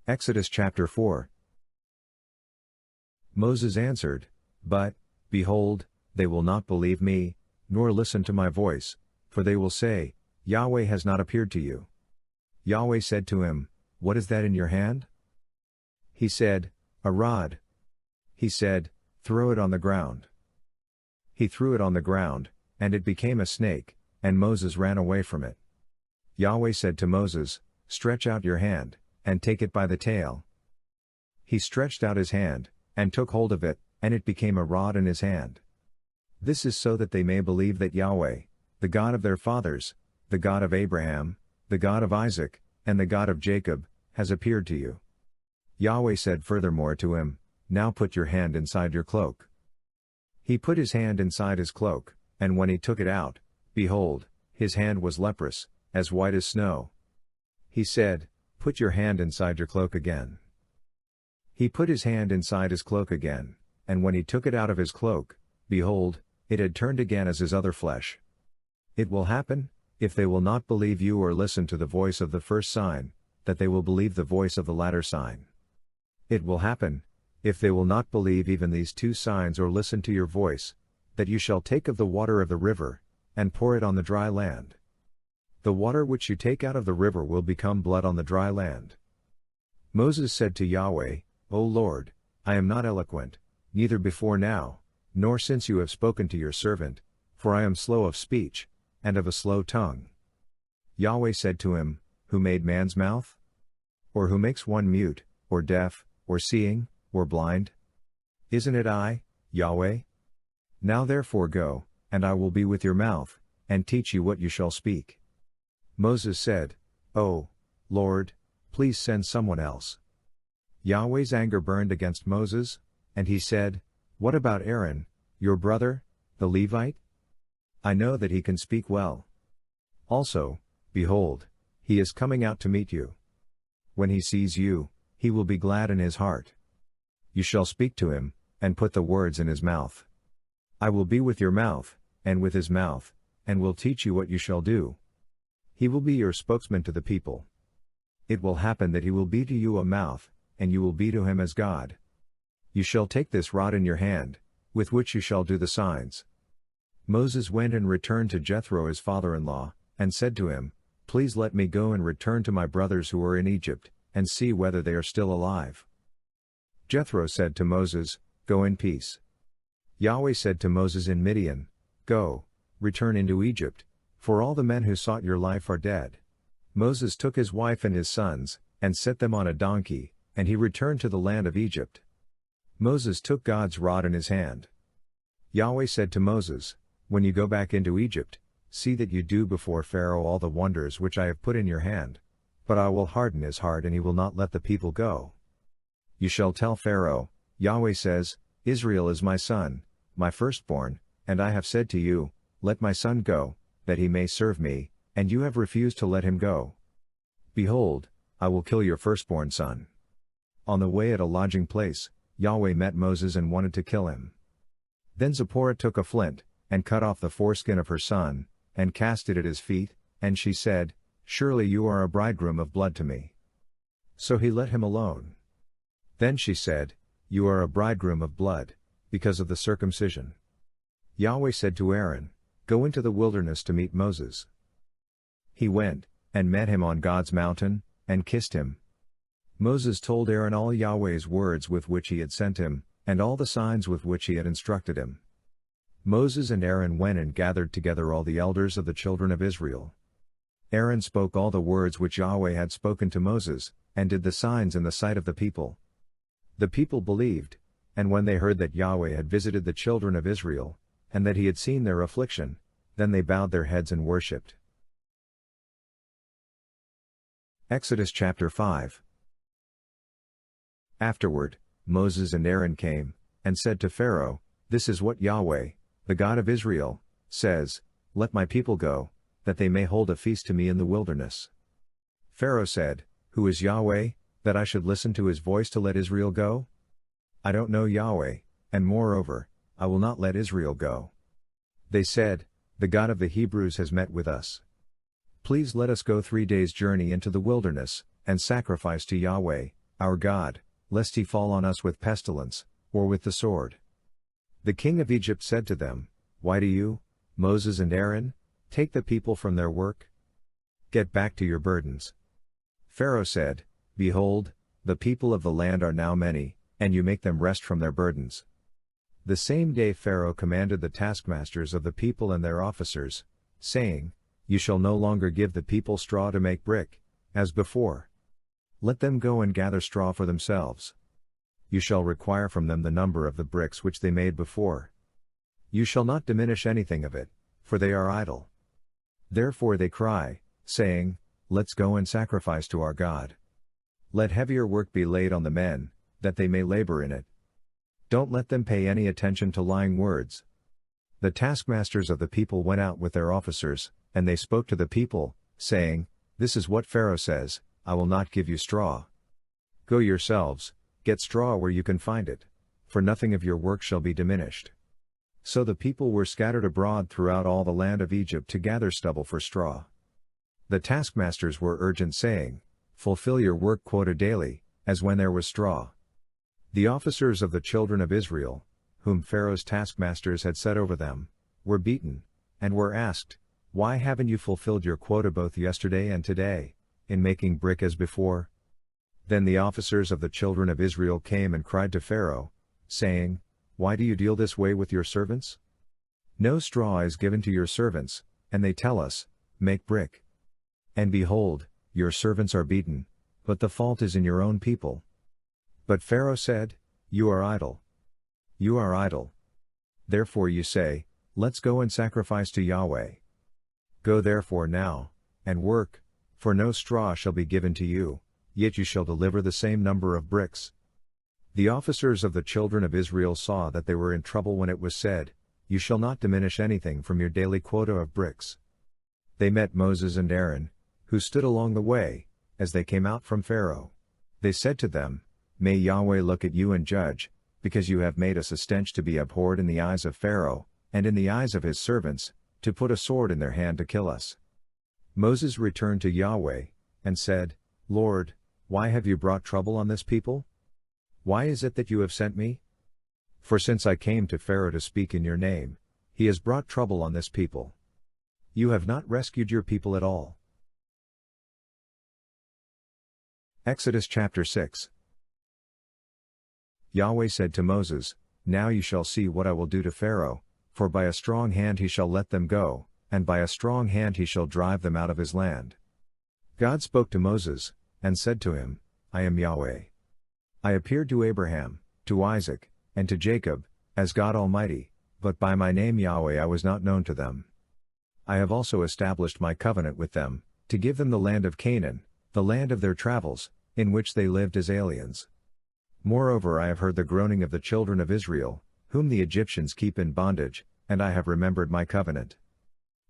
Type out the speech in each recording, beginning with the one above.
Exodus chapter 4. Moses answered, But, behold, they will not believe me, nor listen to my voice, for they will say, Yahweh has not appeared to you. Yahweh said to him, What is that in your hand? He said, A rod. He said, Throw it on the ground. He threw it on the ground, and it became a snake, and Moses ran away from it. Yahweh said to Moses, Stretch out your hand, and take it by the tail. He stretched out his hand, and took hold of it, and it became a rod in his hand. This is so that they may believe that Yahweh, the God of their fathers, the God of Abraham, the God of Isaac, and the God of Jacob, has appeared to you. Yahweh said furthermore to him, Now put your hand inside your cloak. He put his hand inside his cloak, and when he took it out, behold, his hand was leprous, as white as snow. He said, Put your hand inside your cloak again. He put his hand inside his cloak again, and when he took it out of his cloak, behold, it had turned again as his other flesh. It will happen, if they will not believe you or listen to the voice of the first sign, that they will believe the voice of the latter sign. It will happen, if they will not believe even these two signs or listen to your voice, that you shall take of the water of the river, and pour it on the dry land. The water which you take out of the river will become blood on the dry land. Moses said to Yahweh, O Lord, I am not eloquent, neither before now, nor since you have spoken to your servant, for I am slow of speech, and of a slow tongue. Yahweh said to him, Who made man's mouth? Or who makes one mute, or deaf, or seeing, or blind? Isn't it I, Yahweh? Now therefore go, and I will be with your mouth, and teach you what you shall speak. Moses said, O Lord, please send someone else. Yahweh's anger burned against Moses, and he said, What about Aaron, your brother, the Levite? I know that he can speak well. Also, behold, he is coming out to meet you. When he sees you, he will be glad in his heart. You shall speak to him, and put the words in his mouth. I will be with your mouth, and with his mouth, and will teach you what you shall do. He will be your spokesman to the people. It will happen that he will be to you a mouth, and you will be to him as God. You shall take this rod in your hand, with which you shall do the signs. Moses went and returned to Jethro his father-in-law, and said to him, Please let me go and return to my brothers who are in Egypt, and see whether they are still alive. Jethro said to Moses, Go in peace. Yahweh said to Moses in Midian, Go, return into Egypt, for all the men who sought your life are dead. Moses took his wife and his sons, and set them on a donkey, and he returned to the land of Egypt. Moses took God's rod in his hand. Yahweh said to Moses, When you go back into Egypt, see that you do before Pharaoh all the wonders which I have put in your hand, but I will harden his heart and he will not let the people go. You shall tell Pharaoh, Yahweh says, Israel is my son, my firstborn, and I have said to you, Let my son go, that he may serve me, and you have refused to let him go. Behold, I will kill your firstborn son. On the way at a lodging place, Yahweh met Moses and wanted to kill him. Then Zipporah took a flint, and cut off the foreskin of her son, and cast it at his feet, and she said, Surely you are a bridegroom of blood to me. So he let him alone. Then she said, You are a bridegroom of blood, because of the circumcision. Yahweh said to Aaron, Go into the wilderness to meet Moses. He went, and met him on God's mountain, and kissed him. Moses told Aaron all Yahweh's words with which he had sent him, and all the signs with which he had instructed him. Moses and Aaron went and gathered together all the elders of the children of Israel. Aaron spoke all the words which Yahweh had spoken to Moses, and did the signs in the sight of the people. The people believed, and when they heard that Yahweh had visited the children of Israel, and that he had seen their affliction, then they bowed their heads and worshipped. Exodus chapter 5. Afterward, Moses and Aaron came, and said to Pharaoh, This is what Yahweh, the God of Israel, says, Let my people go, that they may hold a feast to me in the wilderness. Pharaoh said, Who is Yahweh, that I should listen to his voice to let Israel go? I don't know Yahweh, and moreover, I will not let Israel go. They said, The God of the Hebrews has met with us. Please let us go 3 days' journey into the wilderness, and sacrifice to Yahweh, our God, lest he fall on us with pestilence, or with the sword. The king of Egypt said to them, Why do you, Moses and Aaron, take the people from their work? Get back to your burdens. Pharaoh said, Behold, the people of the land are now many, and you make them rest from their burdens. The same day Pharaoh commanded the taskmasters of the people and their officers, saying, You shall no longer give the people straw to make brick, as before. Let them go and gather straw for themselves. You shall require from them the number of the bricks which they made before. You shall not diminish anything of it, for they are idle. Therefore they cry, saying, Let's go and sacrifice to our God. Let heavier work be laid on the men, that they may labor in it. Don't let them pay any attention to lying words. The taskmasters of the people went out with their officers, and they spoke to the people, saying, This is what Pharaoh says, I will not give you straw. Go yourselves, get straw where you can find it, for nothing of your work shall be diminished. So the people were scattered abroad throughout all the land of Egypt to gather stubble for straw. The taskmasters were urgent, saying, Fulfill your work quota daily, as when there was straw. The officers of the children of Israel, whom Pharaoh's taskmasters had set over them, were beaten, and were asked, Why haven't you fulfilled your quota both yesterday and today, in making brick as before? Then the officers of the children of Israel came and cried to Pharaoh, saying, Why do you deal this way with your servants? No straw is given to your servants, and they tell us, Make brick. And behold, your servants are beaten, but the fault is in your own people. But Pharaoh said, You are idle. You are idle. Therefore you say, Let's go and sacrifice to Yahweh. Go therefore now, and work, for no straw shall be given to you, yet you shall deliver the same number of bricks. The officers of the children of Israel saw that they were in trouble when it was said, You shall not diminish anything from your daily quota of bricks. They met Moses and Aaron, who stood along the way, as they came out from Pharaoh. They said to them, May Yahweh look at you and judge, because you have made us a stench to be abhorred in the eyes of Pharaoh, and in the eyes of his servants, to put a sword in their hand to kill us. Moses returned to Yahweh, and said, Lord, why have you brought trouble on this people? Why is it that you have sent me? For since I came to Pharaoh to speak in your name, he has brought trouble on this people. You have not rescued your people at all. Exodus chapter 6. Yahweh said to Moses, Now you shall see what I will do to Pharaoh, for by a strong hand he shall let them go, and by a strong hand he shall drive them out of his land. God spoke to Moses, and said to him, I am Yahweh. I appeared to Abraham, to Isaac, and to Jacob, as God Almighty, but by my name Yahweh I was not known to them. I have also established my covenant with them, to give them the land of Canaan, the land of their travels, in which they lived as aliens. Moreover I have heard the groaning of the children of Israel, whom the Egyptians keep in bondage, and I have remembered my covenant.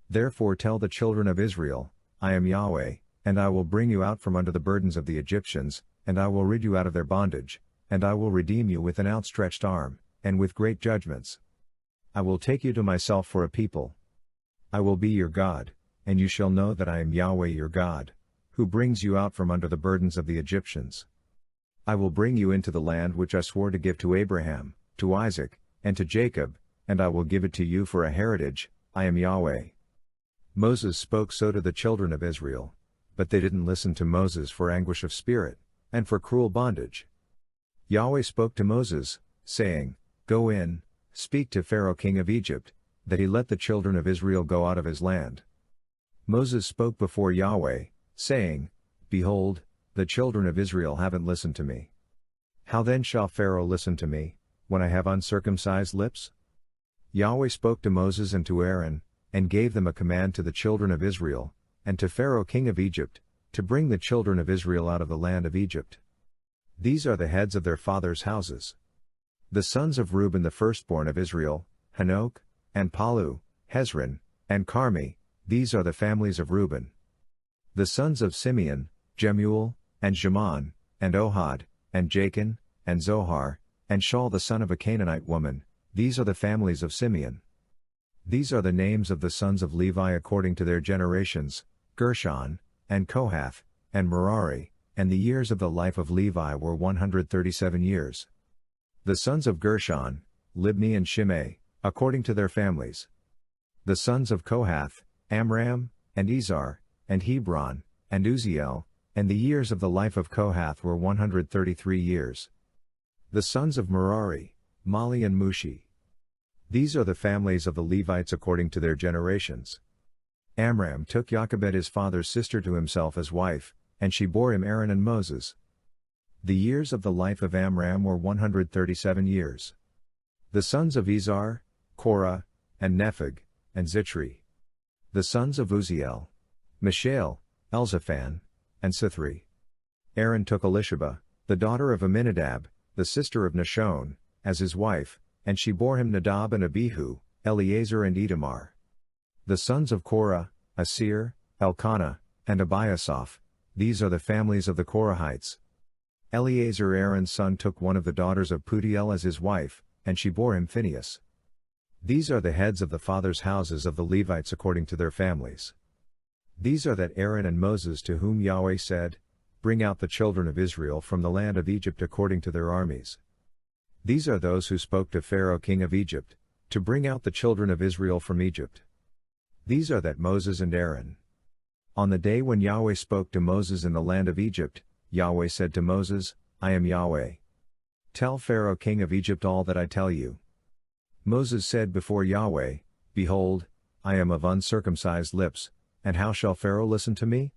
Therefore tell the children of Israel, I am Yahweh, and I will bring you out from under the burdens of the Egyptians, and I will rid you out of their bondage, and I will redeem you with an outstretched arm, and with great judgments. I will take you to myself for a people. I will be your God, and you shall know that I am Yahweh your God, who brings you out from under the burdens of the Egyptians. I will bring you into the land which I swore to give to Abraham, to Isaac, and to Jacob, and I will give it to you for a heritage. I am Yahweh. Moses spoke so to the children of Israel, but they didn't listen to Moses for anguish of spirit, and for cruel bondage. Yahweh spoke to Moses, saying, Go in, speak to Pharaoh king of Egypt, that he let the children of Israel go out of his land. Moses spoke before Yahweh, saying, Behold, the children of Israel haven't listened to me. How then shall Pharaoh listen to me, when I have uncircumcised lips? Yahweh spoke to Moses and to Aaron, and gave them a command to the children of Israel, and to Pharaoh king of Egypt, to bring the children of Israel out of the land of Egypt. These are the heads of their fathers' houses. The sons of Reuben the firstborn of Israel, Hanok, and Palu, Hezron, and Carmi, these are the families of Reuben. The sons of Simeon, Jemuel, and Shimon, and Ohad, and Jachin, and Zohar, and Shaul the son of a Canaanite woman, these are the families of Simeon. These are the names of the sons of Levi according to their generations, Gershon, and Kohath, and Merari, and the years of the life of Levi were 137 years. The sons of Gershon, Libni and Shimei, according to their families. The sons of Kohath, Amram, and Izhar, and Hebron, and Uzziel, and the years of the life of Kohath were 133 years. The sons of Merari, Mali and Mushi. These are the families of the Levites according to their generations. Amram took Jochebed his father's sister to himself as wife, and she bore him Aaron and Moses. The years of the life of Amram were 137 years. The sons of Izhar, Korah, and Nepheg, and Zitri. The sons of Uzziel, Mishael, Elzaphan, and Sithri. Aaron took Elisheba, the daughter of Amminadab, the sister of Nashon, as his wife, and she bore him Nadab and Abihu, Eleazar and Itamar. The sons of Korah, Asir, Elkanah, and Abiasaph. These are the families of the Korahites. Eleazar Aaron's son took one of the daughters of Putiel as his wife, and she bore him Phinehas. These are the heads of the fathers' houses of the Levites according to their families. These are that Aaron and Moses to whom Yahweh said, Bring out the children of Israel from the land of Egypt according to their armies. These are those who spoke to Pharaoh king of Egypt, to bring out the children of Israel from Egypt. These are that Moses and Aaron. On the day when Yahweh spoke to Moses in the land of Egypt, Yahweh said to Moses, I am Yahweh. Tell Pharaoh king of Egypt all that I tell you. Moses said before Yahweh, Behold, I am of uncircumcised lips, and how shall Pharaoh listen to me?